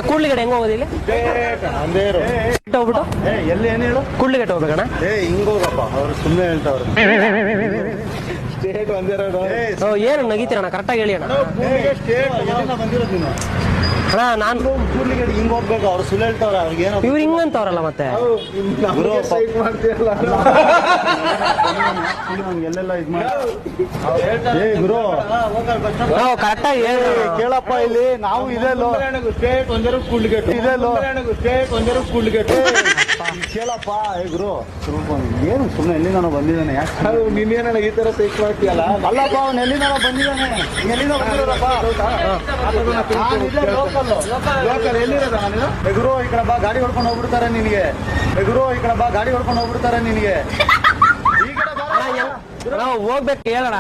ಕೂಡ್ಲಿಗಡೆ ಹೆಂಗ್ ಹೋಗೋದು ಇಲ್ಲಿ ಹೋಗ್ಬಿಟ್ಟು ಎಲ್ಲಿ ಏನ್ ಹೇಳು ಕೂಡ್ಲಿಗಡೆ ಹೋಗ್ಬೇಕಣ್ಣ ಹಿಂಗೋಗಪ್ಪ ಅವ್ರು ಸುಮ್ಮನೆ ಹೇಳ್ತಾವ್ರು ಸ್ಟೇಟ್ ಒಂದಿರೋದು ಏನು ನಗೀತೀರಣ್ಣ ಕರೆಕ್ಟಾಗಿ ಹೇಳಿ ಅಣ್ಣ ಬಂದಿರೋದು ನೀನು ಅಣ್ಣ ನಾನು ಕೂಡ್ಲಿಗೆ ಹಿಂಗ್ ಹೋಗ್ಬೇಕು ಅವ್ರು ಸುಳ್ಳು ಹೇಳ್ತಾವ್ರ ಅವ್ರಿಗೆ ಏನೋ ಇವ್ರು ಹಿಂಗಂತವ್ರಲ್ಲ ಮತ್ತೆ ಎಲ್ಲೆಲ್ಲ ಇದ್ ಮಾಡಿ ಗುರು ಕರೆಕ್ಟಾಗಿ ಹೇಳಿ ಕೇಳಪ್ಪ ಇಲ್ಲಿ ನಾವು ಇದೆಲ್ಲೋ ಸ್ಟೇಟ್ ಒಂದೇರು ಕೂಡ್ಲಿಗೆಟ್ ಇದೆಲ್ಲೋ ಸ್ಟೇಟ್ ಒಂದೇರು ಕೂಡ್ಲಿಗೆಟ್ ಕೇಳಪ್ಪ ಗುರು ಏನು ಸುಮ್ಮನೆ ಎಲ್ಲಿ ನಾನು ಬಂದಿದ್ದಾನೆ ಯಾಕೆ ನಿನ್ನೇನ ಈ ತರ ಸೈಕ್ ಮಾಡ್ತೀಯಲ್ಲ ಅಲ್ಲಪ್ಪ ಅವ್ನು ಎಲ್ಲಿ ನಾನು ಬಂದಿದ್ದಾನೆ ಎಲ್ಲಿಂದ ಬಂದಿರೋದಪ್ಪ ಲೋಕಲ್ ಎಲ್ಲಿರೋದ ನಾನು ಗುರು ಈ ಕಡೆ ಬಾ ಗಾಡಿ ಹೊಡ್ಕೊಂಡು ಹೋಗ್ಬಿಡ್ತಾರೆ ನಿನಗೆ ಗುರು ಈ ಕಡೆ ಬಾ ಗಾಡಿ ಹೊಡ್ಕೊಂಡು ಹೋಗ್ಬಿಡ್ತಾರೆ ನಿನಗೆ ಹೋಗ್ಬೇಕು ಹೇಳೋಣ